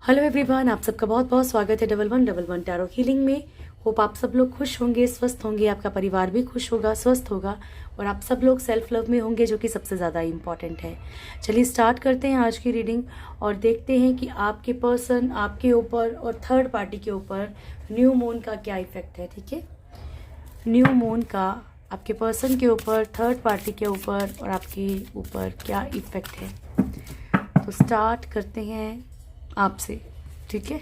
Hello everyone, आप सबका बहुत बहुत स्वागत है डबल वन टैरो हीलिंग में। होप आप सब लोग खुश होंगे, स्वस्थ होंगे, आपका परिवार भी खुश होगा, स्वस्थ होगा और आप सब लोग सेल्फ लव में होंगे, जो कि सबसे ज़्यादा इम्पॉर्टेंट है। चलिए स्टार्ट करते हैं आज की रीडिंग और देखते हैं कि आपके पर्सन, आपके ऊपर और थर्ड पार्टी के ऊपर न्यू मून का क्या इफेक्ट है। ठीक है, न्यू मून का आपके पर्सन के ऊपर, थर्ड पार्टी के ऊपर और आपके ऊपर क्या इफेक्ट है। तो स्टार्ट करते हैं आपसे। ठीक है,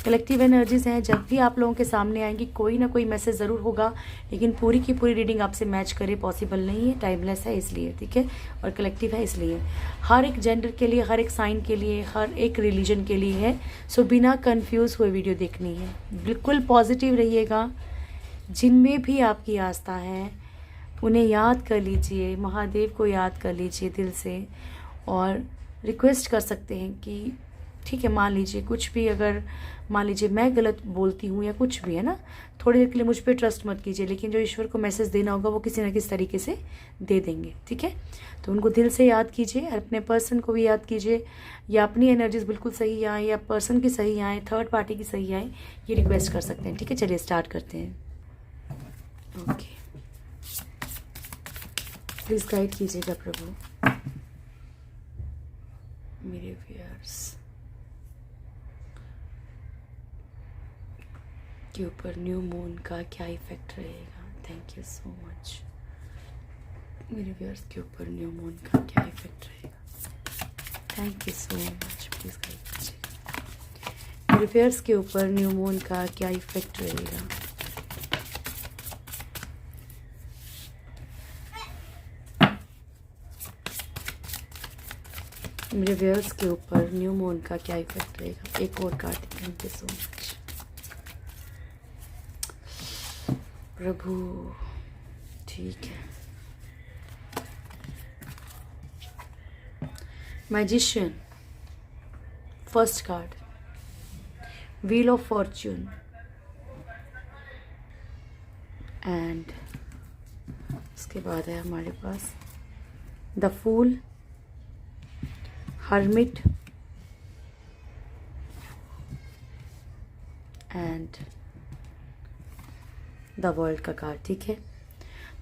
कलेक्टिव एनर्जीज हैं, जब भी आप लोगों के सामने आएंगी कोई ना कोई मैसेज ज़रूर होगा, लेकिन पूरी की पूरी रीडिंग आपसे मैच करे पॉसिबल नहीं है, टाइमलेस है इसलिए। ठीक है, और कलेक्टिव है इसलिए हर एक जेंडर के लिए, हर एक साइन के लिए, हर एक रिलीजन के लिए है। सो बिना कंफ्यूज हुए वीडियो देखनी है, बिल्कुल पॉजिटिव रहिएगा। जिनमें भी आपकी आस्था है उन्हें याद कर लीजिए, महादेव को याद कर लीजिए दिल से और रिक्वेस्ट कर सकते हैं कि ठीक है, मान लीजिए कुछ भी, अगर मान लीजिए मैं गलत बोलती हूँ या कुछ भी है ना, थोड़ी देर के लिए मुझ पर ट्रस्ट मत कीजिए, लेकिन जो ईश्वर को मैसेज देना होगा वो किसी न किसी तरीके से दे देंगे। ठीक है, तो उनको दिल से याद कीजिए, अपने पर्सन को भी याद कीजिए, या अपनी एनर्जीज बिल्कुल सही आए या पर्सन की सही आए, थर्ड पार्टी की सही आए, ये रिक्वेस्ट कर सकते हैं। ठीक है, चलिए स्टार्ट करते हैं। ओके, प्लीज़ गाइड कीजिएगा प्रभु मेरे व्यूअर्स के ऊपर न्यू मून का क्या इफेक्ट रहेगा। Thank you so much. मेरे व्यूअर्स के ऊपर न्यू मून का क्या इफेक्ट रहेगा। Thank you so much, please guide कीजिएगा। मेरे व्यूअर्स के ऊपर न्यू मून का क्या इफेक्ट रहेगा। मेरे व्यूअर्स के ऊपर न्यू मून का क्या इफेक्ट रहेगा। एक और card, thank you so much प्रभु। ठीक है, magician, first card, wheel of fortune and उसके बाद है हमारे पास the fool, hermit and the world का कार्ड। ठीक है,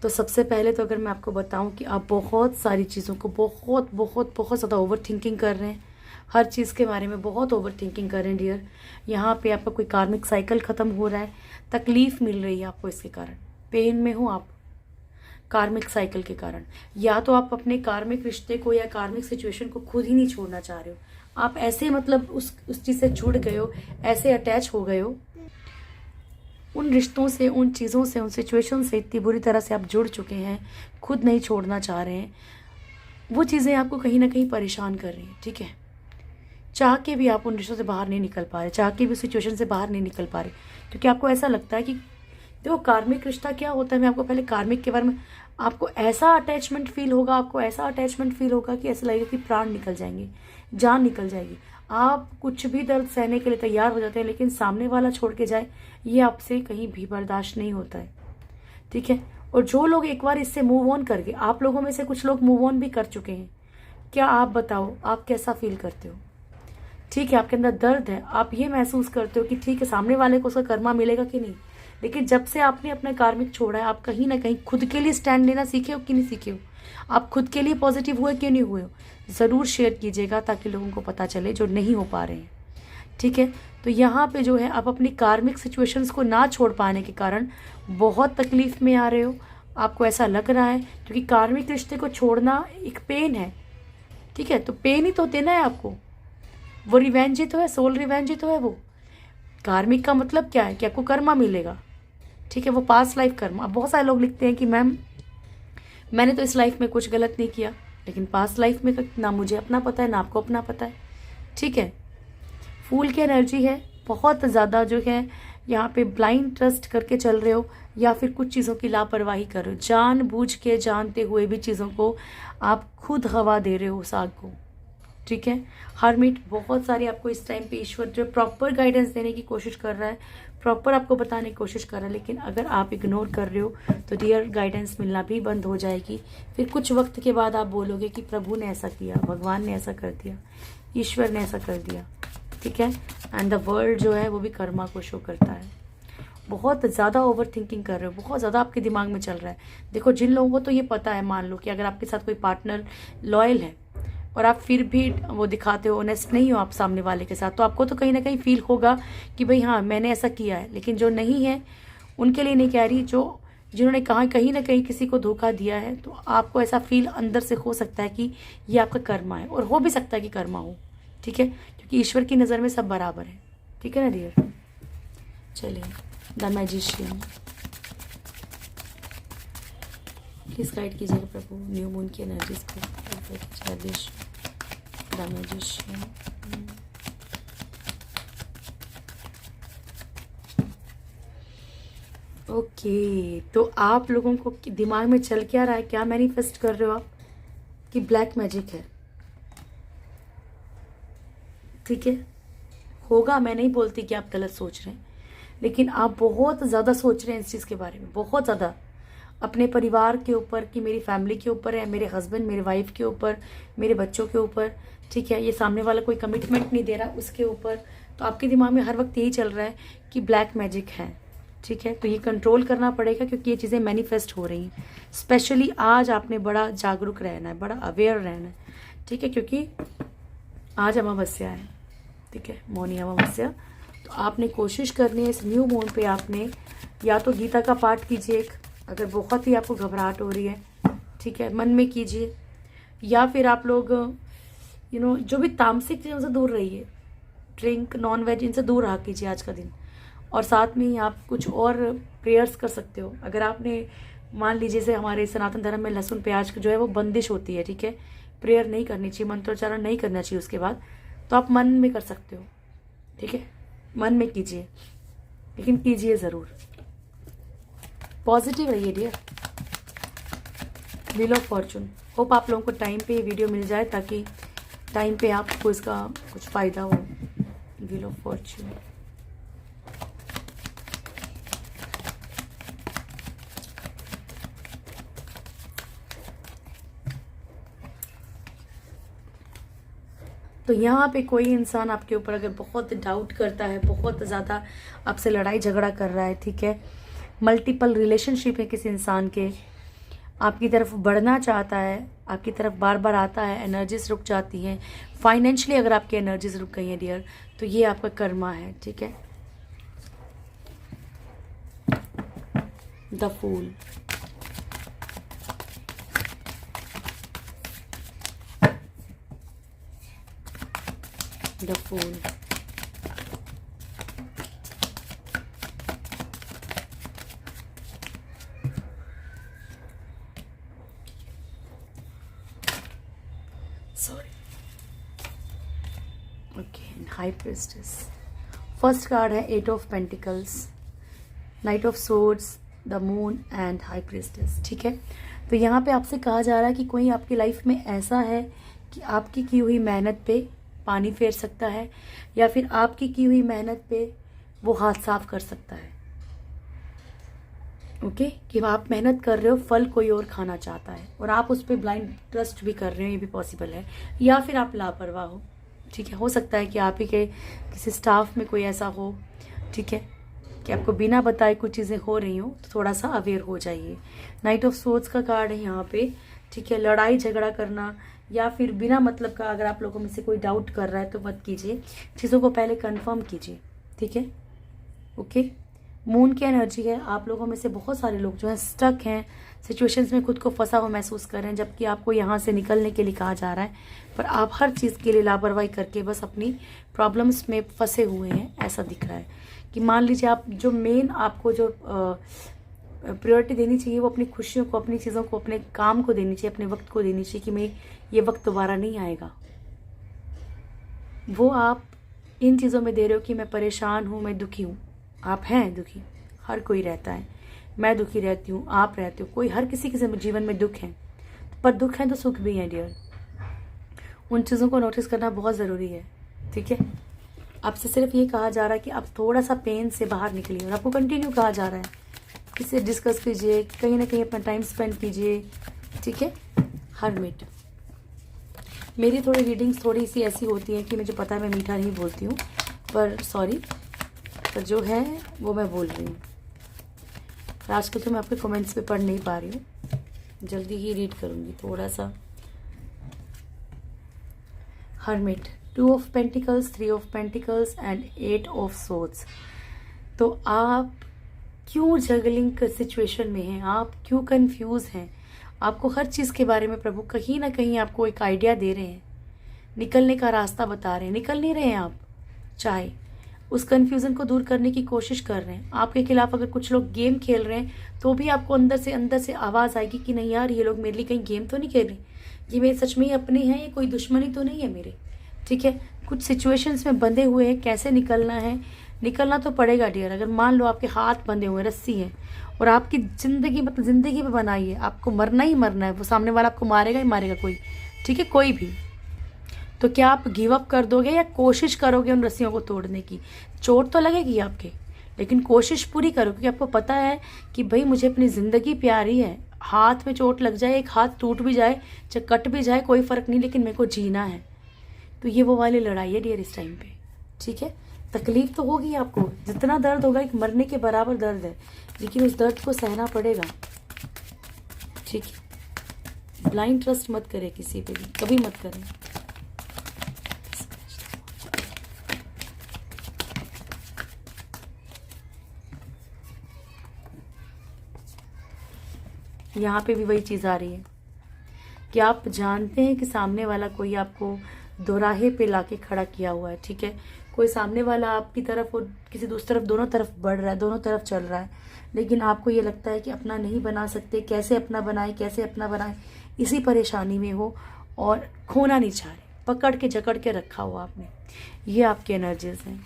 तो सबसे पहले तो अगर मैं आपको बताऊं कि आप बहुत सारी चीज़ों को बहुत बहुत बहुत ज़्यादा ओवर थिंकिंग कर रहे हैं, हर चीज़ के बारे में बहुत ओवर थिंकिंग कर रहे हैं डियर। यहाँ पे आपका कोई कार्मिक साइकिल ख़त्म हो रहा है, तकलीफ़ मिल रही है आपको, इसके कारण पेन में हो आप कार्मिक साइकिल के कारण, या तो आप अपने कार्मिक रिश्ते को या कार्मिक सिचुएशन को खुद ही नहीं छोड़ना चाह रहे हो, आप ऐसे मतलब उस चीज़ से जुड़ गए हो, ऐसे अटैच हो गए हो उन रिश्तों से, उन चीज़ों से, उन सिचुएशन से इतनी बुरी तरह से आप जुड़ चुके हैं, खुद नहीं छोड़ना चाह रहे हैं। वो चीज़ें आपको कहीं ना कहीं परेशान कर रही हैं। ठीक है, चाह के भी आप उन रिश्तों से बाहर नहीं निकल पा रहे, चाह के भी सिचुएशन से बाहर नहीं निकल पा रहे, क्योंकि आपको ऐसा लगता है कि देखो कार्मिक रिश्ता क्या होता है। मैं आपको पहले कार्मिक के बारे में, आपको ऐसा अटैचमेंट फील होगा, आपको ऐसा अटैचमेंट फील होगा कि ऐसा लगेगा कि प्राण निकल जाएंगे, जान निकल जाएगी। आप कुछ भी दर्द सहने के लिए तैयार हो जाते हैं, लेकिन सामने वाला छोड़ के जाए ये आपसे कहीं भी बर्दाश्त नहीं होता है। ठीक है, और जो लोग एक बार इससे मूव ऑन करके, आप लोगों में से कुछ लोग मूव ऑन भी कर चुके हैं, क्या आप बताओ आप कैसा फील करते हो। ठीक है, आपके अंदर दर्द है, आप ये महसूस करते हो कि ठीक है सामने वाले को उसका कर्मा मिलेगा कि नहीं, लेकिन जब से आपने अपना कार्मिक छोड़ा है, आप कहीं ना कहीं खुद के लिए स्टैंड लेना सीखे हो कि नहीं सीखे हो, आप खुद के लिए पॉजिटिव हुए कि नहीं हुए हो, ज़रूर शेयर कीजिएगा ताकि लोगों को पता चले जो नहीं हो पा रहे हैं। ठीक है, तो यहाँ पे जो है आप अपनी कार्मिक सिचुएशंस को ना छोड़ पाने के कारण बहुत तकलीफ में आ रहे हो, आपको ऐसा लग रहा है, क्योंकि कार्मिक रिश्ते को छोड़ना एक पेन है। ठीक है, तो पेन ही तो देना है आपको, वो रिवेंज ही तो है, सोल रिवेंज ही तो है वो। कार्मिक का मतलब क्या है कि आपको कर्मा मिलेगा। ठीक है, वो पास्ट लाइफ कर्मा। अब बहुत सारे लोग लिखते हैं कि मैम मैंने तो इस लाइफ में कुछ गलत नहीं किया, लेकिन पास्ट लाइफ में ना मुझे अपना पता है ना आपको अपना पता है। ठीक है, फूल की एनर्जी है, बहुत ज़्यादा जो है यहाँ पे ब्लाइंड ट्रस्ट करके चल रहे हो, या फिर कुछ चीज़ों की लापरवाही कर रहे हो, जानबूझ के जानते हुए भी चीज़ों को आप खुद हवा दे रहे हो उस आग को। ठीक है, हर्मिट, बहुत सारी आपको इस टाइम पे ईश्वर जो प्रॉपर गाइडेंस देने की कोशिश कर रहा है, प्रॉपर आपको बताने की कोशिश कर रहा है, लेकिन अगर आप इग्नोर कर रहे हो तो डियर गाइडेंस मिलना भी बंद हो जाएगी। फिर कुछ वक्त के बाद आप बोलोगे कि प्रभु ने ऐसा किया, भगवान ने ऐसा कर दिया, ईश्वर ने ऐसा कर दिया। ठीक है। एंड द वर्ल्ड जो है वो भी कर्मा को शो करता है। बहुत ज़्यादा ओवर थिंकिंग कर रहे हो, बहुत ज़्यादा आपके दिमाग में चल रहा है। देखो जिन लोगों को तो ये पता है, मान लो कि अगर आपके साथ कोई पार्टनर लॉयल है और आप फिर भी वो दिखाते हो, ऑनेस्ट नहीं हो आप सामने वाले के साथ, तो आपको तो कहीं ना कहीं फील होगा कि भाई हाँ मैंने ऐसा किया है। लेकिन जो नहीं है उनके लिए नहीं कह रही, जो जिन्होंने कहा कहीं ना कहीं किसी को धोखा दिया है, तो आपको ऐसा फील अंदर से हो सकता है कि ये आपका कर्मा है, और हो भी सकता है कि कर्मा हो, ठीक है, क्योंकि ईश्वर की नज़र में सब बराबर है, ठीक है ना डियर। चलिए, द मैजिशियन प्लीज गाइड कीजिएगा प्रभु न्यू मून की एनर्जीज को। The magician, okay. तो आप लोगों को दिमाग में चल क्या रहा है, क्या मैनिफेस्ट कर रहे हो आप कि ब्लैक मैजिक है, ठीक है। होगा, मैं नहीं बोलती कि आप गलत सोच रहे हैं, लेकिन आप बहुत ज़्यादा सोच रहे हैं इस चीज़ के बारे में, बहुत ज़्यादा अपने परिवार के ऊपर, कि मेरी फैमिली के ऊपर है, मेरे हस्बैंड मेरे वाइफ के ऊपर, मेरे बच्चों के ऊपर, ठीक है। ये सामने वाला कोई कमिटमेंट नहीं दे रहा उसके ऊपर, तो आपके दिमाग में हर वक्त यही चल रहा है कि ब्लैक मैजिक है, ठीक है। तो ये कंट्रोल करना पड़ेगा, क्योंकि ये चीज़ें मैनिफेस्ट हो रही हैं। स्पेशली आज आपने बड़ा जागरूक रहना है, बड़ा अवेयर रहना है, ठीक है, क्योंकि आज अमावस्या है, ठीक है, मौनी अमावस्या। तो आपने कोशिश करनी है इस न्यू मून पे, आपने या तो गीता का पाठ कीजिए एक, अगर बहुत ही आपको घबराहट हो रही है, ठीक है, मन में कीजिए, या फिर आप लोग जो भी तामसिक चीज़ों से दूर रहिए, ड्रिंक नॉन वेज इनसे दूर रहा कीजिए आज का दिन। और साथ में ही आप कुछ और प्रेयर्स कर सकते हो। अगर आपने मान लीजिए जैसे हमारे सनातन धर्म में लहसुन प्याज जो है वो बंदिश होती है, ठीक है, प्रेयर नहीं करनी चाहिए, मंत्रोच्चारण नहीं करना चाहिए उसके बाद, तो आप मन में कर सकते हो, ठीक है, मन में कीजिए, लेकिन कीजिए ज़रूर। पॉजिटिव रहिए dear. Wheel of fortune, hope आप लोगों को टाइम पे ये वीडियो मिल जाए, ताकि टाइम पे आपको इसका कुछ फ़ायदा हो। व्हील ऑफ फॉर्चून, तो यहाँ पे कोई इंसान आपके ऊपर अगर बहुत डाउट करता है, बहुत ज़्यादा आपसे लड़ाई झगड़ा कर रहा है, ठीक है, मल्टीपल रिलेशनशिप है किसी इंसान के, आपकी तरफ बढ़ना चाहता है, आपकी तरफ बार बार आता है, एनर्जीज रुक जाती हैं, फाइनेंशियली अगर आपकी एनर्जीज रुक गई हैं डियर, तो ये आपका कर्मा है, ठीक है। The fool, the fool, sorry, okay, high priestess. First card है 8 of pentacles, knight of swords, the moon and high priestess, ठीक है। तो यहाँ पे आपसे कहा जा रहा है कि कोई आपकी लाइफ में ऐसा है कि आपकी की हुई मेहनत पे पानी फेर सकता है, या फिर आपकी की हुई मेहनत पे वो हाथ साफ कर सकता है, ओके, कि आप मेहनत कर रहे हो, फल कोई और खाना चाहता है, और आप उस पर ब्लाइंड ट्रस्ट भी कर रहे हो, ये भी पॉसिबल है, या फिर आप लापरवाह हो, ठीक है। हो सकता है कि आप ही के किसी स्टाफ में कोई ऐसा हो, ठीक है, कि आपको बिना बताए कुछ चीज़ें हो रही हो, तो थोड़ा सा अवेयर हो जाइए। नाइट ऑफ सोर्ड्स का कार्ड है यहाँ पे, ठीक है। लड़ाई झगड़ा करना या फिर बिना मतलब का अगर आप लोगों में से कोई डाउट कर रहा है तो मत कीजिए, चीज़ों को पहले कंफर्म कीजिए, ठीक है, ओके। मून की एनर्जी है, आप लोगों में से बहुत सारे लोग जो हैं स्टक हैं, सिचुएशंस में खुद को फंसा हुआ महसूस कर रहे हैं, जबकि आपको यहाँ से निकलने के लिए कहा जा रहा है, पर आप हर चीज़ के लिए लापरवाही करके बस अपनी प्रॉब्लम्स में फंसे हुए हैं। ऐसा दिख रहा है कि मान लीजिए आप जो मेन आपको जो प्रायोरिटी देनी चाहिए वो अपनी खुशियों को, अपनी चीज़ों को, अपने काम को देनी चाहिए, अपने वक्त को देनी चाहिए, कि मैं ये वक्त दोबारा नहीं आएगा, वो आप इन चीज़ों में दे रहे हो कि मैं परेशान हूँ, मैं दुखी हूँ। आप हैं दुखी, हर कोई रहता है, मैं दुखी रहती हूँ, आप रहते हो, कोई हर किसी के जीवन में दुख है, पर दुख है तो सुख भी है डियर। उन चीज़ों को नोटिस करना बहुत ज़रूरी है, ठीक है। आपसे सिर्फ ये कहा जा रहा है कि आप थोड़ा सा पेन से बाहर निकलिए, और आपको कंटिन्यू कहा जा रहा है किसी डिस्कस कीजिए, कहीं ना कहीं अपना टाइम स्पेंड कीजिए, ठीक है। हर्मिट, मेरी थोड़ी रीडिंग्स थोड़ी सी ऐसी होती हैं कि मुझे पता है मैं मीठा नहीं बोलती हूँ, पर सॉरी, पर जो है वो मैं बोल रही हूँ। आजकल तो मैं आपके कमेंट्स पे पढ़ नहीं पा रही हूँ, जल्दी ही रीड करूँगी थोड़ा सा। Hermit, 2 of pentacles, 3 of pentacles and 8 of swords. तो आप क्यों जगलिंग सिचुएशन में हैं, आप क्यों कंफ्यूज हैं? आपको हर चीज़ के बारे में प्रभु कहीं ना कहीं आपको एक आइडिया दे रहे हैं, निकलने का रास्ता बता रहे हैं। निकल नहीं रहे हैं आप, चाहे उस कन्फ्यूज़न को दूर करने की कोशिश कर रहे हैं। आपके खिलाफ अगर कुछ लोग गेम खेल रहे हैं तो भी आपको अंदर से आवाज़ आएगी कि नहीं यार, ये लोग मेरे लिए कहीं गेम तो नहीं खेल रहे, ये मेरे सच में ही अपने हैं, ये कोई दुश्मनी तो नहीं है मेरे। ठीक है, कुछ सिचुएशंस में बंधे हुए हैं, कैसे निकलना है? निकलना तो पड़ेगा डियर। अगर मान लो आपके हाथ बंधे हुए रस्सी है और आपकी ज़िंदगी मतलब ज़िंदगी में बनाई है, आपको मरना ही मरना है, वो सामने वाला आपको मारेगा ही मारेगा कोई, ठीक है, कोई भी, तो क्या आप गिव अप कर दोगे या कोशिश करोगे उन रस्सियों को तोड़ने की? चोट तो लगेगी आपके, लेकिन कोशिश पूरी करो, क्योंकि आपको पता है कि भाई मुझे अपनी ज़िंदगी प्यारी है। हाथ में चोट लग जाए, एक हाथ टूट भी जाए, चाहे कट भी जाए, कोई फ़र्क नहीं, लेकिन मेरे को जीना है। तो ये वो वाली लड़ाई है डियर इस टाइम पे। ठीक है, तकलीफ तो होगी आपको, जितना दर्द होगा एक मरने के बराबर दर्द है, लेकिन उस दर्द को सहना पड़ेगा। ठीक है, ब्लाइंड ट्रस्ट मत करें किसी पे भी, कभी मत करें। यहाँ पे भी वही चीज़ आ रही है कि आप जानते हैं कि सामने वाला कोई आपको दोराहे पे लाके खड़ा किया हुआ है। ठीक है, कोई सामने वाला आपकी तरफ और किसी दूसरी तरफ, दोनों तरफ बढ़ रहा है, दोनों तरफ चल रहा है, लेकिन आपको ये लगता है कि अपना नहीं बना सकते, कैसे अपना बनाए, कैसे अपना बनाए, इसी परेशानी में हो और खोना नहीं चाह रहे, पकड़ के जकड़ के रखा हुआ आपने। ये आपके एनर्जीज हैं,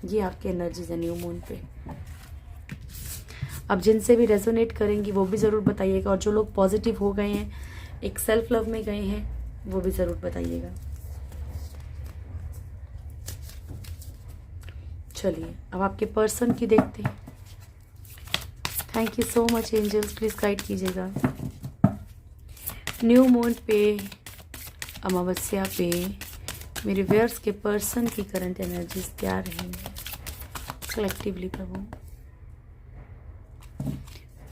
ये आपके एनर्जीज हैं न्यू मून पे। अब जिनसे भी रेजोनेट करेंगी वो भी ज़रूर बताइएगा, और जो लोग पॉजिटिव हो गए हैं, एक सेल्फ लव में गए हैं, वो भी ज़रूर बताइएगा। चलिए अब आपके पर्सन की देखते हैं। Thank you so much angels, please guide कीजिएगा। न्यू मून पे, अमावस्या पे मेरे व्यूअर्स के पर्सन की करंट एनर्जीज क्या रहेंगी कलेक्टिवली प्रभु?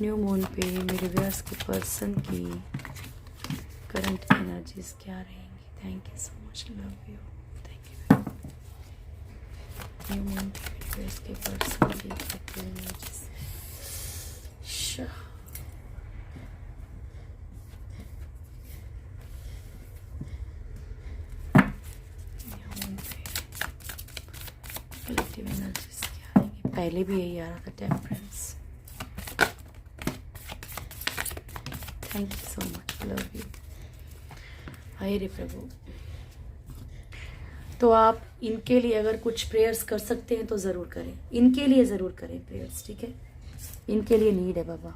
न्यू मून पे मेरे व्यूअर्स के पर्सन की करंट एनर्जीज क्या रहेंगी? Thank you so much, love you, thank you. New moon पे मेरे व्यूअर्स के पर्सन की करंट एनर्जीज। कलेक्टिव एनर्जीज क्या रहेंगी? पहले भी यही आ रहा था, temperance. Thank you so much, love you. हाय रे प्रभु। तो आप इनके लिए अगर कुछ प्रेयर्स कर सकते हैं तो ज़रूर करें, इनके लिए ज़रूर करें प्रेयर्स। ठीक है, इनके लिए नीड है बाबा।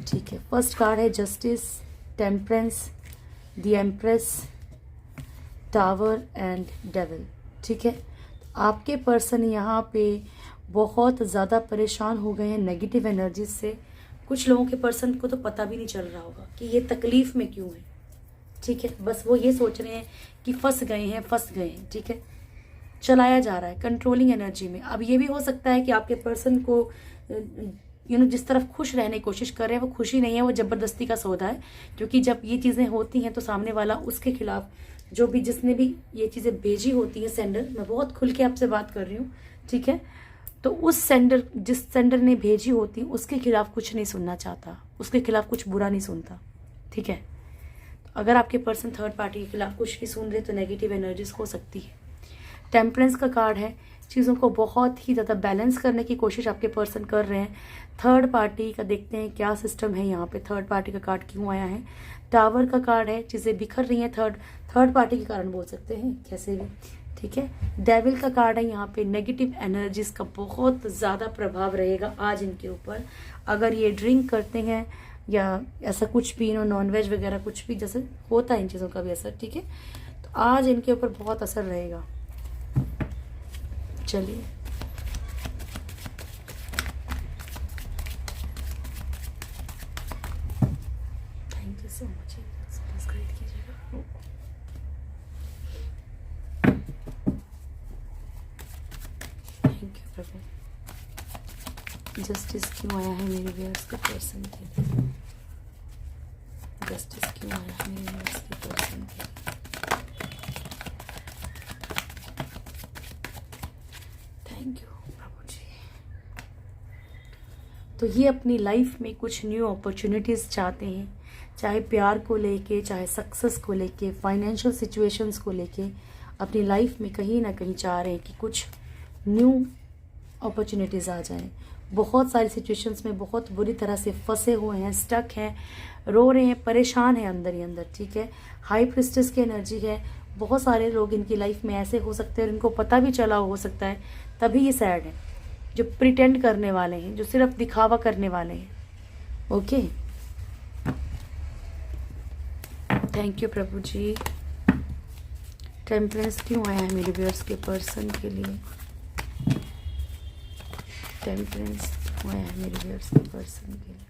ठीक है, फर्स्ट कार्ड है justice, temperance, the empress, tower and devil. ठीक है, आपके पर्सन यहाँ पे बहुत ज़्यादा परेशान हो गए हैं नेगेटिव एनर्जी से। कुछ लोगों के पर्सन को तो पता भी नहीं चल रहा होगा कि ये तकलीफ में क्यों है। ठीक है, बस वो ये सोच रहे हैं कि फंस गए हैं। ठीक है, चलाया जा रहा है कंट्रोलिंग एनर्जी में। अब ये भी हो सकता है कि आपके पर्सन को जिस तरफ खुश रहने की कोशिश कर रहे हैं वो खुशी नहीं है, वो ज़बरदस्ती का सौदा है। क्योंकि जब ये चीज़ें होती हैं तो सामने वाला उसके खिलाफ जो भी जिसने भी ये चीज़ें भेजी होती हैं, सेंडर, मैं बहुत खुल के आपसे बात कर रही हूँ। ठीक है, तो उस सेंडर, जिस सेंडर ने भेजी होती उसके खिलाफ कुछ नहीं सुनना चाहता, उसके खिलाफ कुछ बुरा नहीं सुनता। ठीक है, तो अगर आपके पर्सन थर्ड पार्टी के खिलाफ कुछ भी सुन रहे तो नेगेटिव एनर्जीज हो सकती है। टेम्परेंस का कार्ड है, चीज़ों को बहुत ही ज़्यादा बैलेंस करने की कोशिश आपके पर्सन कर रहे हैं। थर्ड पार्टी का देखते हैं क्या सिस्टम है यहाँ पे, थर्ड पार्टी का कार्ड क्यों आया है। टावर का कार्ड है, चीज़ें बिखर रही हैं, थर्ड पार्टी के कारण बोल सकते हैं कैसे भी। ठीक है, डेविल का कार्ड है, यहाँ पे नेगेटिव एनर्जीज का बहुत ज़्यादा प्रभाव रहेगा आज इनके ऊपर। अगर ये ड्रिंक करते हैं या ऐसा कुछ भी, नॉनवेज वगैरह कुछ भी, जैसे होता है इन चीज़ों का भी असर। ठीक है, तो आज इनके ऊपर बहुत असर रहेगा। चलिए thank you so much. Justice क्यों आया है मेरे व्यूअर्स के पर्सन के लिए? जस्टिस क्यों आया है मेरे व्यूअर्स के पर्सन के लिए? थैंक यू प्रभु जी। तो ये अपनी लाइफ में कुछ न्यू अपॉर्चुनिटीज़ चाहते हैं, चाहे प्यार को लेके, चाहे सक्सेस को लेके, फाइनेंशियल सिचुएशंस को लेके, अपनी लाइफ में कहीं ना कहीं चाह रहे हैं कि कुछ न्यू अपॉर्चुनिटीज़ आ जाएं। बहुत सारी सिचुएशंस में बहुत बुरी तरह से फंसे हुए हैं, स्टक हैं, रो रहे हैं, परेशान हैं अंदर ही अंदर। ठीक है, हाई प्रिस्टेस की एनर्जी है। बहुत सारे लोग इनकी लाइफ में ऐसे हो सकते हैं और इनको पता भी चला हो सकता है, तभी ये सैड है, जो प्रिटेंड करने वाले हैं, जो सिर्फ दिखावा करने वाले हैं। Okay, thank you Prabhu ji. Temperance क्यों आया है मेरे व्यूअर्स के पर्सन के लिए? टेम्परेंस क्यों आया है मेरे व्यूअर्स के पर्सन के लिए?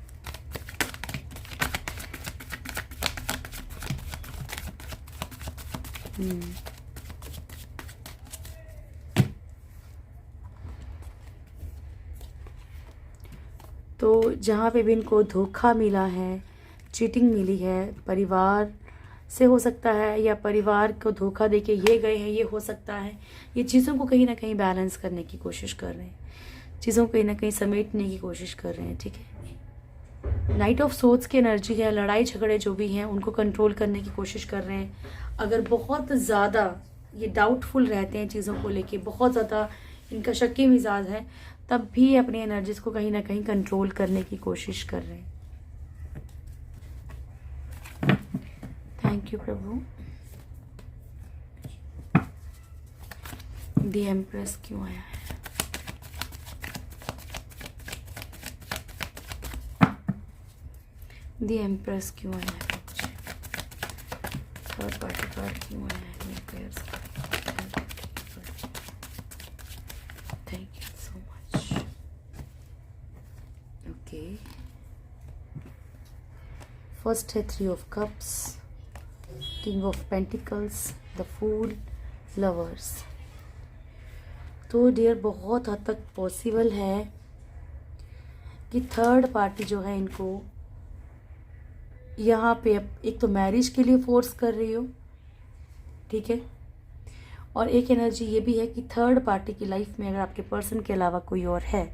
तो जहाँ पे भी इनको धोखा मिला है, चीटिंग मिली है, परिवार से हो सकता है, या परिवार को धोखा देके ये गए हैं, ये हो सकता है। ये चीज़ों को कहीं ना कहीं बैलेंस करने की कोशिश कर रहे हैं, चीज़ों को कहीं ना कहीं समेटने की कोशिश कर रहे हैं। ठीक है, नाइट ऑफ सोर्ड्स की एनर्जी है। लड़ाई झगड़े जो भी हैं उनको कंट्रोल करने की कोशिश कर रहे हैं। अगर बहुत ज़्यादा ये डाउटफुल रहते हैं चीज़ों को लेके, बहुत ज़्यादा इनका शक्की मिजाज है, तब भी अपनी एनर्जीज को कहीं ना कहीं कंट्रोल करने की कोशिश कर रहे हैं। Thank you Prabhu. The empress क्यों आया है? द एम्प्रेस क्यों आया है? थर्ड पार्टी कार्ड क्यों आया है मेरे players? Thank you so much. Okay, first है 3 of cups, king of pentacles, the fool, lovers. तो डियर, बहुत हद तक पॉसिबल है कि थर्ड पार्टी जो है इनको यहाँ पे एक तो मैरिज के लिए फोर्स कर रही हो, ठीक है, और एक एनर्जी ये भी है कि थर्ड पार्टी की लाइफ में अगर आपके पर्सन के अलावा कोई और है,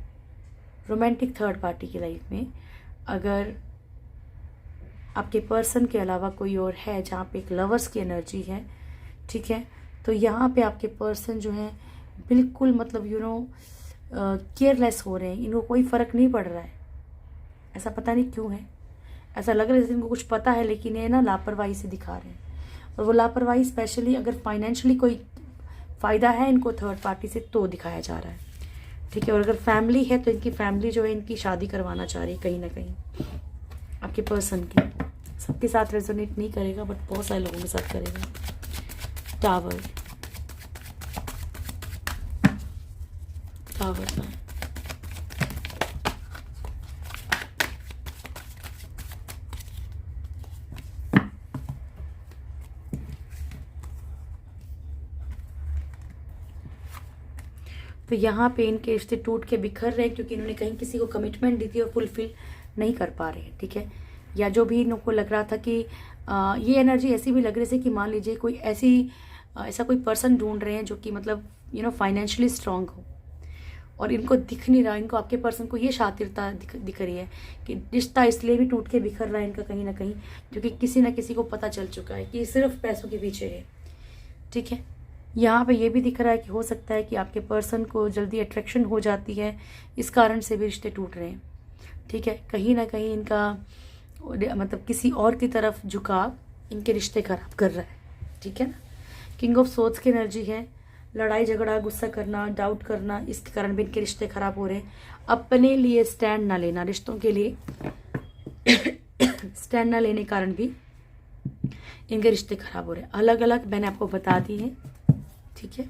रोमांटिक थर्ड पार्टी की लाइफ में अगर आपके पर्सन के अलावा कोई और है, जहाँ पे एक लवर्स की एनर्जी है, ठीक है, तो यहाँ पे आपके पर्सन जो है बिल्कुल मतलब केयरलेस हो रहे हैं। इनको कोई फ़र्क नहीं पड़ रहा है। ऐसा पता नहीं क्यों है, ऐसा लग रहा है जैसे इनको कुछ पता है, लेकिन ये ना लापरवाही से दिखा रहे हैं। और वो लापरवाही स्पेशली अगर फाइनेंशियली कोई फ़ायदा है इनको थर्ड पार्टी से, तो दिखाया जा रहा है। ठीक है, और अगर फैमिली है तो इनकी फैमिली जो है इनकी शादी करवाना चाह रही है कहीं ना कहीं आपके पर्सन की। सबके साथ रेजोनेट नहीं करेगा, बट बहुत सारे लोगों के साथ करेगा। टावर, टावर का तो यहाँ पे इनके रिश्ते टूट के बिखर रहे हैं, क्योंकि इन्होंने कहीं किसी को कमिटमेंट दी थी और फुलफिल नहीं कर पा रहे हैं। ठीक है, या जो भी इनको लग रहा था कि ये एनर्जी ऐसी भी लग रही थी कि मान लीजिए कोई ऐसा कोई पर्सन ढूंढ रहे हैं जो कि मतलब फाइनेंशियली स्ट्रांग हो, और इनको दिख नहीं रहा, इनको आपके पर्सन को ये शातिरता दिख रही है कि रिश्ता इसलिए भी टूट के बिखर रहा है इनका कहीं ना कहीं, क्योंकि किसी ना किसी को पता चल चुका है कि सिर्फ पैसों के पीछे है। ठीक है, यहाँ पे ये भी दिख रहा है कि हो सकता है कि आपके पर्सन को जल्दी अट्रैक्शन हो जाती है, इस कारण से भी रिश्ते टूट रहे हैं। ठीक है, कहीं ना कहीं इनका मतलब किसी और की तरफ झुकाव इनके रिश्ते खराब कर रहा है। ठीक है ना, किंग ऑफ सोर्ड्स की एनर्जी है। लड़ाई झगड़ा, गुस्सा करना, डाउट करना, इसके कारण भी इनके रिश्ते खराब हो रहे हैं। अपने लिए स्टैंड ना लेना, रिश्तों के लिए स्टैंड ना लेने के कारण भी इनके रिश्ते खराब हो रहे हैं। अलग अलग मैंने आपको बता दी है। ठीक है,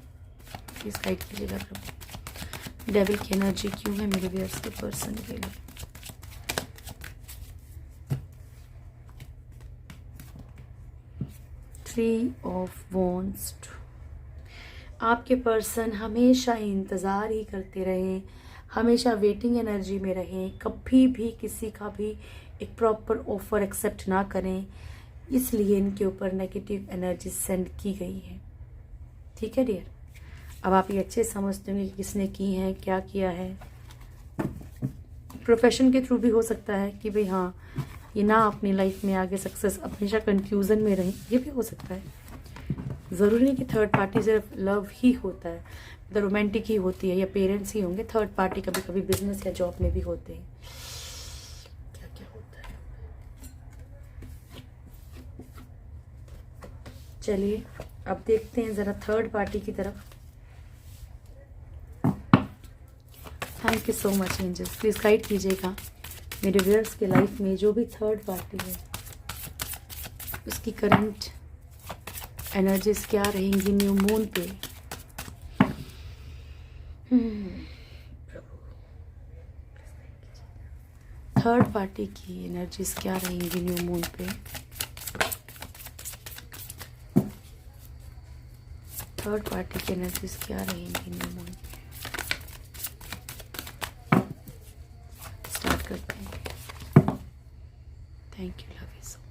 प्लीज गाइड कीजिएगा प्रभु। डेविल की एनर्जी क्यों है मेरे व्यूअर्स के पर्सन के लिए? Three of wands. आपके पर्सन हमेशा इंतज़ार ही करते रहे, हमेशा वेटिंग एनर्जी में रहें, कभी भी किसी का भी एक प्रॉपर ऑफर एक्सेप्ट ना करें, इसलिए इनके ऊपर नेगेटिव एनर्जी सेंड की गई है। ठीक है डियर, अब आप ये अच्छे समझते होंगे कि किसने की है, क्या किया है। प्रोफेशन के थ्रू भी हो सकता है कि भाई हाँ ये ना अपनी लाइफ में आगे सक्सेस, हमेशा कंफ्यूजन में रहें, ये भी हो सकता है। ज़रूरी नहीं कि थर्ड पार्टी सिर्फ लव ही होता है, मतलब रोमांटिक ही होती है या पेरेंट्स ही होंगे। थर्ड पार्टी कभी कभी बिजनेस या जॉब में भी होते हैं। क्या क्या होता है, चलिए अब देखते हैं ज़रा थर्ड पार्टी की तरफ। Thank you so much angels, please guide कीजिएगा मेरे व्यूअर्स के लाइफ में जो भी थर्ड पार्टी है उसकी करंट एनर्जीज क्या रहेंगी न्यू मून पे। थर्ड पार्टी की एनर्जीज क्या रहेंगी न्यू मून पे। थर्ड पार्टी की एनर्जीज क्या रहेंगी न्यू मून पे। स्टार्ट करते हैं। Thank you, love you so much.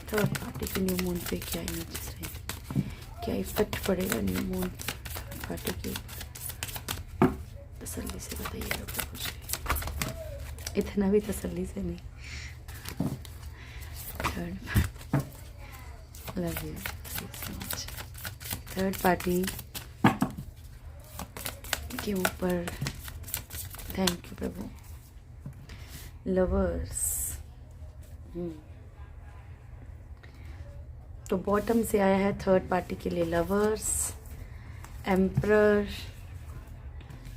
Third party की न्यू मून पे क्या एनर्जीज रहेंगी, क्या इफेक्ट पड़ेगा न्यू मून थर्ड पार्टी के ऊपर। तसल्ली से बताइएगा कुछ, इतना भी तसल्ली से नहीं। Third, love you so much. Third party के ऊपर थैंक यू प्रभु। लवर्स, तो बॉटम से आया है थर्ड पार्टी के लिए lovers, emperor,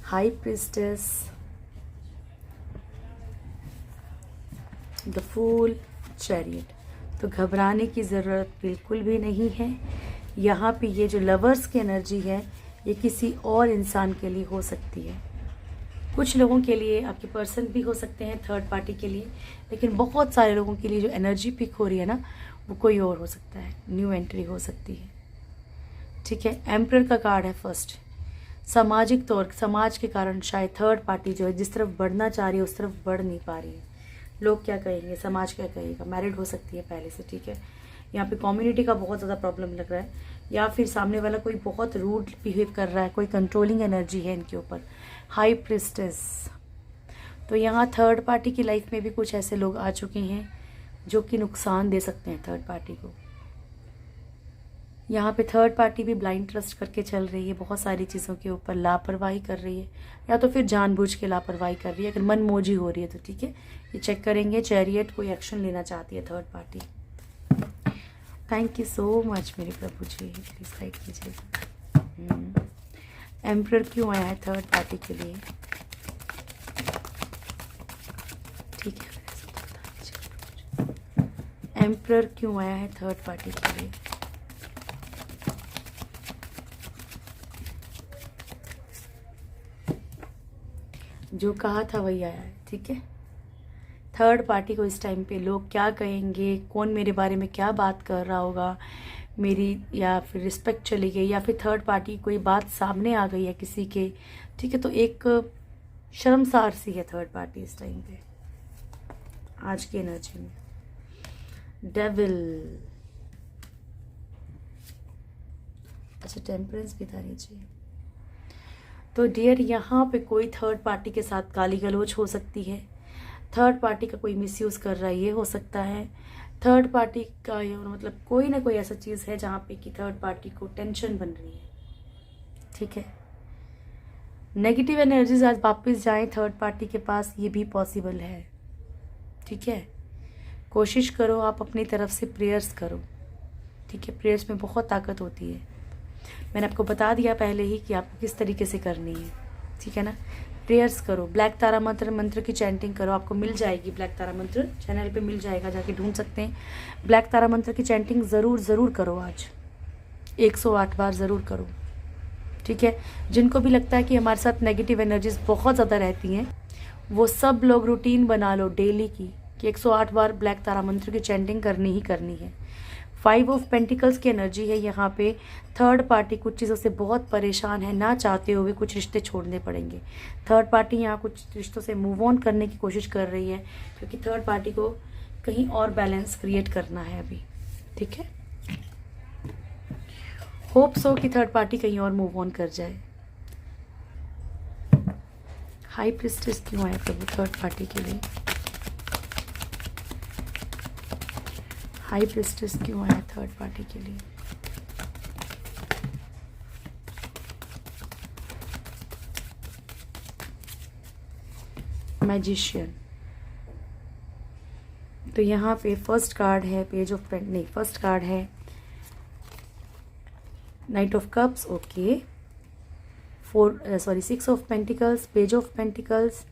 high priestess, the fool, chariot. तो घबराने की ज़रूरत बिल्कुल भी नहीं है। यहाँ पे ये जो लवर्स की एनर्जी है ये किसी और इंसान के लिए हो सकती है। कुछ लोगों के लिए आपके पर्सन भी हो सकते हैं थर्ड पार्टी के लिए, लेकिन बहुत सारे लोगों के लिए जो एनर्जी पिक हो रही है ना वो कोई और हो सकता है, न्यू एंट्री हो सकती है। ठीक है, एम्परर का कार्ड है फर्स्ट। सामाजिक तौर, समाज के कारण शायद थर्ड पार्टी जो है जिस तरफ बढ़ना चाह रही है उस तरफ बढ़ नहीं पा रही है। लोग क्या कहेंगे, समाज क्या कहेगा, मैरिड हो सकती है पहले से। ठीक है, यहाँ पे कम्युनिटी का बहुत ज़्यादा प्रॉब्लम लग रहा है, या फिर सामने वाला कोई बहुत रूड बिहेव कर रहा है, कोई कंट्रोलिंग एनर्जी है इनके ऊपर। हाई प्रिस्टेस, तो यहाँ थर्ड पार्टी की लाइफ में भी कुछ ऐसे लोग आ चुके हैं जो कि नुकसान दे सकते हैं थर्ड पार्टी को। यहाँ पे थर्ड पार्टी भी ब्लाइंड ट्रस्ट करके चल रही है, बहुत सारी चीज़ों के ऊपर लापरवाही कर रही है, या तो फिर जानबूझ के लापरवाही कर रही है। अगर मन मोजी हो रही है तो ठीक है, ये चेक करेंगे। चैरियट, कोई एक्शन लेना चाहती है third party. Thank you so much मेरे प्रभु जी, प्लीज़ गाइड कीजिएगा। एम्परर क्यों आया है थर्ड पार्टी के लिए। ठीक है, एम्परर क्यों आया है थर्ड पार्टी के लिए। जो कहा था वही आया है। ठीक है, थर्ड पार्टी को इस टाइम पे लोग क्या कहेंगे, कौन मेरे बारे में क्या बात कर रहा होगा मेरी, या फिर रिस्पेक्ट चली गई, या फिर थर्ड पार्टी कोई बात सामने आ गई है किसी के। ठीक है, तो एक शर्मसार सी है थर्ड पार्टी इस टाइम पे आज की एनर्जी में। डेविल, अच्छा टेम्परेंस भी था नीचे। तो डियर, यहाँ पे कोई थर्ड पार्टी के साथ गाली गलौज हो सकती है, थर्ड पार्टी का कोई मिसयूज़ कर रहा है ये हो सकता है, थर्ड पार्टी का मतलब कोई ना कोई ऐसा चीज़ है जहाँ पे कि थर्ड पार्टी को टेंशन बन रही है। ठीक है, नेगेटिव एनर्जीज आज वापस जाएं थर्ड पार्टी के पास, ये भी पॉसिबल है। ठीक है, कोशिश करो आप अपनी तरफ से, प्रेयर्स करो। ठीक है, प्रेयर्स में बहुत ताकत होती है, मैंने आपको बता दिया पहले ही कि आपको किस तरीके से करनी है। ठीक है ना, प्रेयर्स करो, ब्लैक तारा मंत्र की चैंटिंग करो, आपको मिल जाएगी। ब्लैक तारा मंत्र चैनल पे मिल जाएगा, जाके ढूंढ सकते हैं। ब्लैक तारा मंत्र की चैंटिंग ज़रूर करो, आज 108 बार ज़रूर करो। ठीक है, जिनको भी लगता है कि हमारे साथ नेगेटिव एनर्जीज बहुत ज़्यादा रहती हैं, वो सब लोग रूटीन बना लो डेली की कि 108 बार ब्लैक तारा मंत्र की चैंटिंग करनी ही करनी है। 5 ऑफ पेंटिकल्स की एनर्जी है यहाँ पे। थर्ड पार्टी कुछ चीज़ों से बहुत परेशान है, ना चाहते हुए कुछ रिश्ते छोड़ने पड़ेंगे। थर्ड पार्टी यहाँ कुछ रिश्तों से मूव ऑन करने की कोशिश कर रही है, क्योंकि थर्ड पार्टी को कहीं और बैलेंस क्रिएट करना है अभी, ठीक है। होप सो कि थर्ड पार्टी कहीं और मूव ऑन कर जाए। हाई प्रिस्टेस क्यों आया प्रभु थर्ड पार्टी के लिए? हाई प्रिस्टेस क्यों आया थर्ड पार्टी के लिए? मैजिशियन। तो यहाँ पे फर्स्ट कार्ड है पेज ऑफ पेंट, नहीं फर्स्ट कार्ड है night of cups, okay. 6 of pentacles, page of pentacles,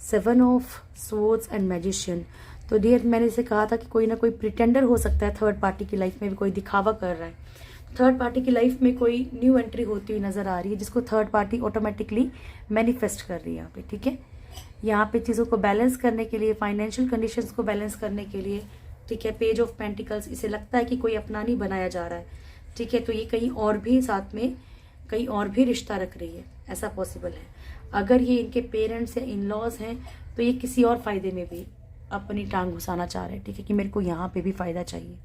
7 of swords and magician. तो डियर मैंने इसे कहा था कि कोई ना कोई प्रिटेंडर हो सकता है थर्ड पार्टी की लाइफ में भी, कोई दिखावा कर रहा है। थर्ड पार्टी की लाइफ में कोई न्यू एंट्री होती हुई नजर आ रही है, जिसको थर्ड पार्टी ऑटोमेटिकली मैनिफेस्ट कर रही है यहाँ पे, ठीक है। यहाँ पे चीज़ों को बैलेंस करने के लिए, फाइनेंशियल कंडीशंस को बैलेंस करने के लिए, ठीक है। पेज ऑफ पेंटिकल्स, इसे लगता है कि कोई अपना नहीं बनाया जा रहा है, ठीक है। तो ये कहीं और भी साथ में कहीं और भी रिश्ता रख रही है, ऐसा पॉसिबल है। अगर ये इनके पेरेंट्स या इन लॉज हैं तो ये किसी और फायदे में भी अपनी टांग घुसाना चाह रहे हैं, ठीक है, कि मेरे को यहाँ पे भी फायदा चाहिए,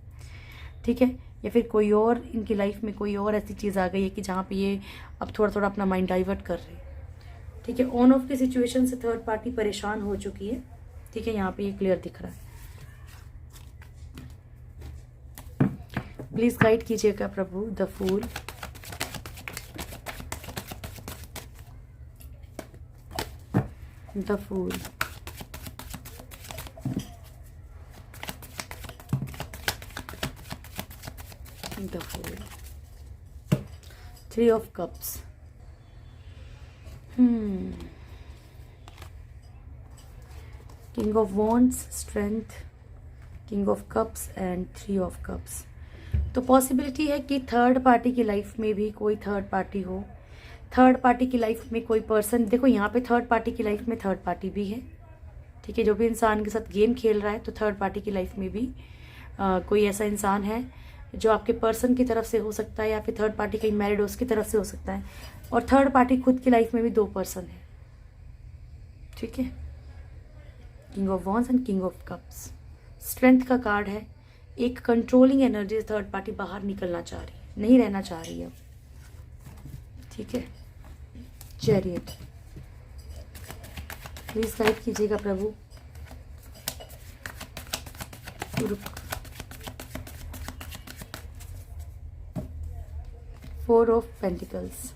ठीक है। या फिर कोई और इनकी लाइफ में कोई और ऐसी चीज़ आ गई है कि जहाँ पे ये अब थोड़ा थोड़ा अपना माइंड डाइवर्ट कर रहे हैं, ठीक है। ऑन ऑफ की सिचुएशन से थर्ड पार्टी परेशान हो चुकी है, ठीक है। यहाँ पे ये क्लियर दिख रहा है। प्लीज गाइड कीजिएगा प्रभु the fool, the fool, the fool, 3 of cups, king of wands, strength, king of cups and 3 of cups. तो पॉसिबिलिटी है कि थर्ड पार्टी की लाइफ में भी कोई थर्ड पार्टी हो, थर्ड पार्टी की लाइफ में कोई पर्सन, देखो यहाँ पे थर्ड पार्टी की लाइफ में थर्ड पार्टी भी है, ठीक है। जो भी इंसान के साथ गेम खेल रहा है तो थर्ड पार्टी की लाइफ में भी कोई ऐसा इंसान है जो आपके पर्सन की तरफ से हो सकता है, या फिर थर्ड पार्टी कहीं मैरिड हो उसकी तरफ से हो सकता है। और थर्ड पार्टी खुद की लाइफ में भी 2 पर्सन है, ठीक है। King of wands and king of cups, strength का कार्ड है। एक कंट्रोलिंग एनर्जी थर्ड पार्टी बाहर निकलना चाह रही है, नहीं रहना चाह रही है अब, ठीक है। चैरियट, प्लीज गाइड कीजिएगा प्रभु। 4 ऑफ पेंटिकल्स,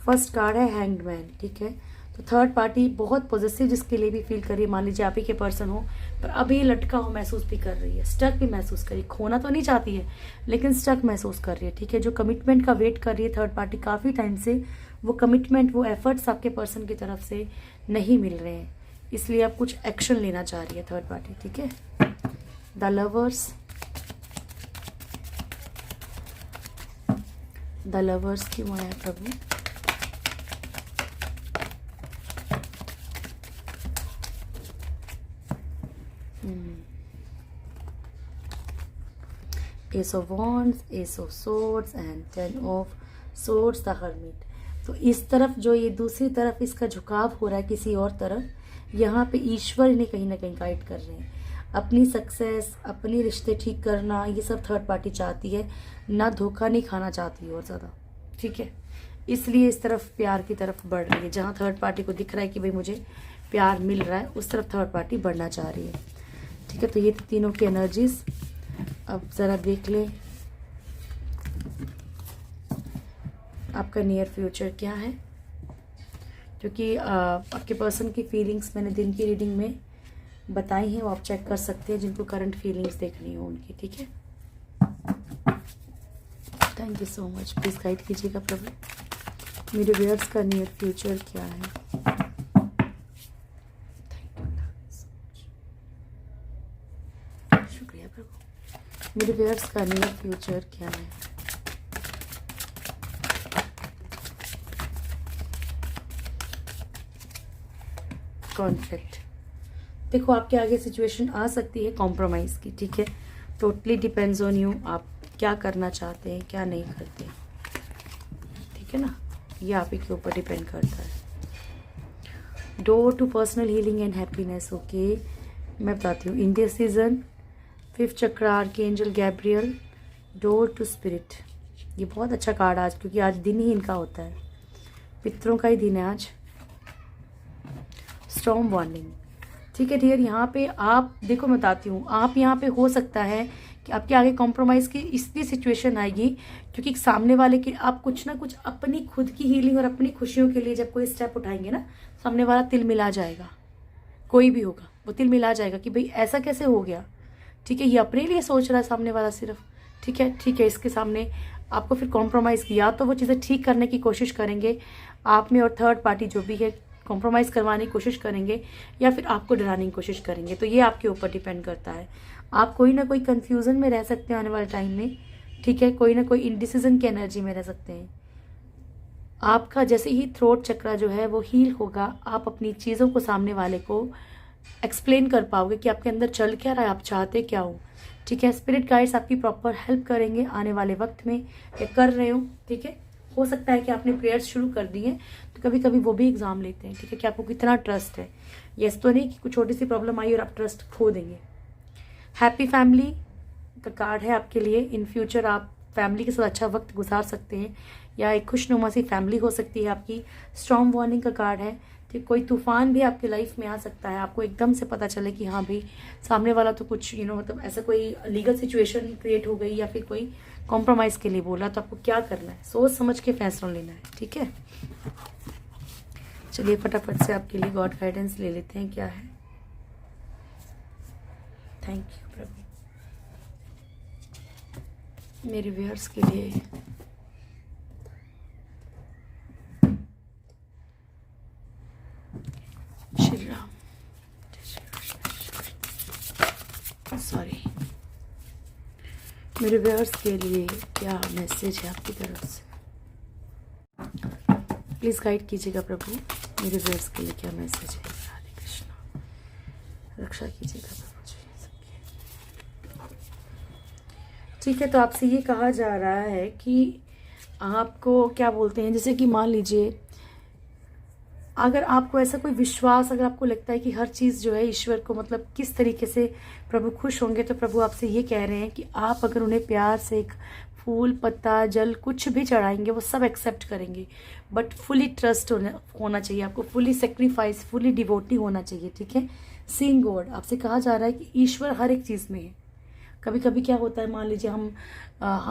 फर्स्ट कार्ड है हैंग्ड मैन, ठीक है। तो थर्ड पार्टी बहुत पॉजिटिव जिसके लिए भी फील कर रही है, मान लीजिए आप ही के पर्सन हो, पर अभी लटका हो महसूस भी कर रही है, स्टक भी महसूस कर रही है, खोना तो नहीं चाहती है लेकिन स्टक महसूस कर रही है, ठीक है। जो कमिटमेंट का वेट कर रही है थर्ड पार्टी काफ़ी टाइम से, वो कमिटमेंट, वो एफर्ट्स आपके पर्सन की तरफ से नहीं मिल रहे हैं, इसलिए आप कुछ एक्शन लेना चाह रही है थर्ड पार्टी, ठीक है। द लवर्स, द लवर्स क्यों आया प्रभु? Ace of Wands, Ace of Swords and 10 of Swords, the Hermit। तो इस तरफ जो ये दूसरी तरफ इसका झुकाव हो रहा है किसी और तरफ, यहाँ पे ईश्वर इन्हें कहीं ना कहीं गाइड कर रहे हैं। अपनी सक्सेस, अपनी रिश्ते ठीक करना, ये सब थर्ड पार्टी चाहती है, ना धोखा नहीं खाना चाहती और ज़्यादा, ठीक है। इसलिए इस तरफ प्यार की तरफ बढ़ रही है, जहाँ थर्ड पार्टी को दिख रहा है कि भाई मुझे प्यार मिल रहा है, उस तरफ थर्ड पार्टी बढ़ना चाह रही है, ठीक है। तो ये तीनों की एनर्जीज अब ज़रा देख लें आपका नियर फ्यूचर क्या है, क्योंकि आपके पर्सन की फीलिंग्स मैंने दिन की रीडिंग में बताई हैं, वो आप चेक कर सकते हैं जिनको करंट फीलिंग्स देखनी हो उनकी, ठीक है। Thank you so much, please guide कीजिएगा प्रभु मेरे व्यूअर्स का नियर फ्यूचर क्या है। शुक्रिया प्रभु, मेरे व्यूअर्स का नियर फ्यूचर क्या है। कॉन्फ्लिक्ट, देखो आपके आगे सिचुएशन आ सकती है कॉम्प्रोमाइज़ की, ठीक है। टोटली डिपेंड्स ऑन यू, आप क्या करना चाहते हैं, क्या नहीं करते, ठीक है ना, ये आप ही के ऊपर डिपेंड करता है। Door to personal healing and happiness. Okay, मैं बताती हूँ। In this season 5th chakra archangel Gabriel, door to spirit. ये बहुत अच्छा कार्ड आज, क्योंकि आज दिन ही इनका होता है, पितरों का ही दिन है आज। स्टॉर्म वार्निंग, ठीक है डियर। यहाँ पे आप देखो, मैं बताती हूँ, आप यहाँ पे हो सकता है कि आपके आगे कॉम्प्रोमाइज़ की इसलिए सिचुएशन आएगी क्योंकि सामने वाले की आप कुछ ना कुछ अपनी खुद की हीलिंग और अपनी खुशियों के लिए जब कोई स्टेप उठाएंगे ना, सामने वाला तिल मिला जाएगा। कोई भी होगा वो तिल मिला जाएगा कि भाई ऐसा कैसे हो गया, ठीक है, ये अपने लिए सोच रहा है सामने वाला सिर्फ, ठीक है, इसके सामने आपको फिर कॉम्प्रोमाइज़ किया तो वो चीज़ें ठीक करने की कोशिश करेंगे आप में, और थर्ड पार्टी जो भी है कॉम्प्रोमाइज़ करवाने की कोशिश करेंगे या फिर आपको डराने की कोशिश करेंगे। तो ये आपके ऊपर डिपेंड करता है। आप कोई ना कोई कंफ्यूजन में रह सकते हैं आने वाले टाइम में, ठीक है, कोई ना कोई इनडिसीजन की एनर्जी में रह सकते हैं। आपका जैसे ही थ्रोट चक्र जो है वो हील होगा, आप अपनी चीज़ों को सामने वाले को एक्सप्लेन कर पाओगे कि आपके अंदर चल क्या रहा है, आप चाहते क्या हो, ठीक है। स्पिरिट गाइड्स आपकी प्रॉपर हेल्प करेंगे आने वाले वक्त में, या कर रहे हो, ठीक है। हो सकता है कि आपने प्रेयर्स शुरू कर दी हैं, तो कभी कभी वो भी एग्जाम लेते हैं, ठीक है, कि आपको कितना ट्रस्ट है। यस तो नहीं कि कुछ छोटी सी प्रॉब्लम आई और आप ट्रस्ट खो देंगे। हैप्पी फैमिली का कार्ड है आपके लिए। इन फ्यूचर आप फैमिली के साथ अच्छा वक्त गुजार सकते हैं, या एक खुशनुमा सी फैमिली हो सकती है आपकी। स्टॉर्म वार्निंग का कार्ड है, ठीक, कोई तूफान भी आपकी लाइफ में आ सकता है। आपको एकदम से पता चले कि हाँ भाई सामने वाला तो कुछ मतलब ऐसा कोई लीगल सिचुएशन क्रिएट हो गई या फिर कोई कॉम्प्रोमाइज़ के लिए बोला, तो आपको क्या करना है, सोच समझ के फैसला लेना है, ठीक है। चलिए फटाफट से आपके लिए गॉड गाइडेंस ले लेते हैं, क्या है। थैंक यू प्रभु, मेरे व्यूअर्स के लिए। श्री राम, सॉरी, मेरे व्यूअर्स के लिए क्या मैसेज है आपकी तरफ से, प्लीज़ गाइड कीजिएगा प्रभु। मेरे व्यूअर्स के लिए क्या मैसेज है। राधे कृष्णा, रक्षा कीजिएगा प्रभु जी सबकी, ठीक है। तो आपसे ये कहा जा रहा है कि आपको क्या बोलते हैं, जैसे कि मान लीजिए अगर आपको ऐसा कोई विश्वास, अगर आपको लगता है कि हर चीज़ जो है ईश्वर को मतलब किस तरीके से प्रभु खुश होंगे, तो प्रभु आपसे ये कह रहे हैं कि आप अगर उन्हें प्यार से एक फूल, पत्ता, जल कुछ भी चढ़ाएंगे वो सब एक्सेप्ट करेंगे, बट फुली ट्रस्ट होना चाहिए आपको, फुली सेक्रीफाइस, फुली डिवोटी होना चाहिए, ठीक है। सीइंग गॉड, आपसे कहा जा रहा है कि ईश्वर हर एक चीज़ में है। कभी कभी क्या होता है, मान लीजिए हम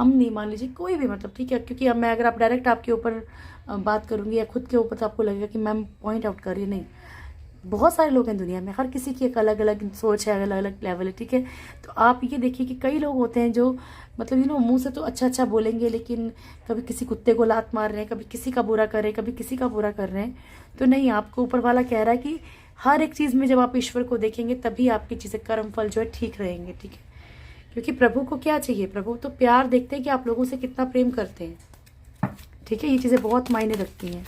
नहीं, मान लीजिए कोई भी मतलब, ठीक है, क्योंकि अब मैं अगर आप डायरेक्ट आपके ऊपर बात करूंगी या खुद के ऊपर, तो आपको लगेगा कि मैम पॉइंट आउट कर रही है, नहीं। बहुत सारे लोग हैं दुनिया में, हर किसी की एक अलग अलग सोच है, अलग अलग लेवल है, ठीक है। तो आप ये देखिए कि कई लोग होते हैं जो मतलब मुंह से तो अच्छा अच्छा बोलेंगे, लेकिन कभी किसी कुत्ते को लात मार रहे हैं, कभी किसी का बुरा कर रहे हैं, कभी किसी का बुरा कर रहे हैं। तो नहीं, आपको ऊपर वाला कह रहा है कि हर एक चीज़ में जब आप ईश्वर को देखेंगे तभी आपकी चीज़ें, कर्म फल जो है ठीक रहेंगे, ठीक है। क्योंकि प्रभु को क्या चाहिए, प्रभु तो प्यार देखते हैं कि आप लोगों से कितना प्रेम करते हैं, ठीक है। ये चीज़ें बहुत मायने रखती हैं।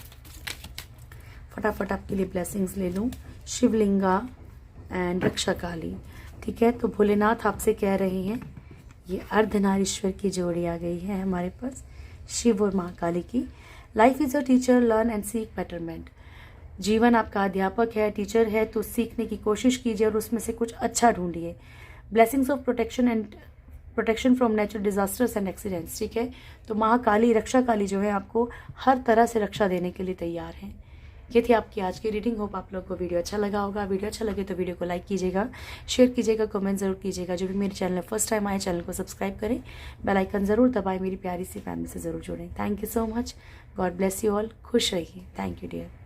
फटाफट आपके लिए ब्लेसिंग्स ले लूँ। शिवलिंगा एंड रक्षा काली, ठीक है। तो भोलेनाथ आपसे कह रहे हैं, ये अर्धनारीश्वर की जोड़ी आ गई है हमारे पास, शिव और महाकाली की। Life is a teacher, learn and seek betterment. जीवन आपका अध्यापक है, टीचर है, तो सीखने की कोशिश कीजिए और उसमें से कुछ अच्छा ढूंढिए। Blessings of protection from natural disasters and accidents, ठीक है। तो महाकाली, रक्षा काली जो है आपको हर तरह से रक्षा देने के लिए तैयार हैं। ये थी आपकी आज की रीडिंग। होप आप लोग को वीडियो अच्छा लगा होगा। वीडियो अच्छा लगे तो वीडियो को लाइक कीजिएगा, शेयर कीजिएगा, कमेंट जरूर कीजिएगा। जो भी मेरे चैनल फर्स्ट टाइम आए, चैनल को सब्सक्राइब करें, बेल आइकन जरूर दबाएं, मेरी प्यारी सी फैमिली से जरूर जुड़ें। Thank you so much, god bless you all, खुश रहिए। Thank you dear.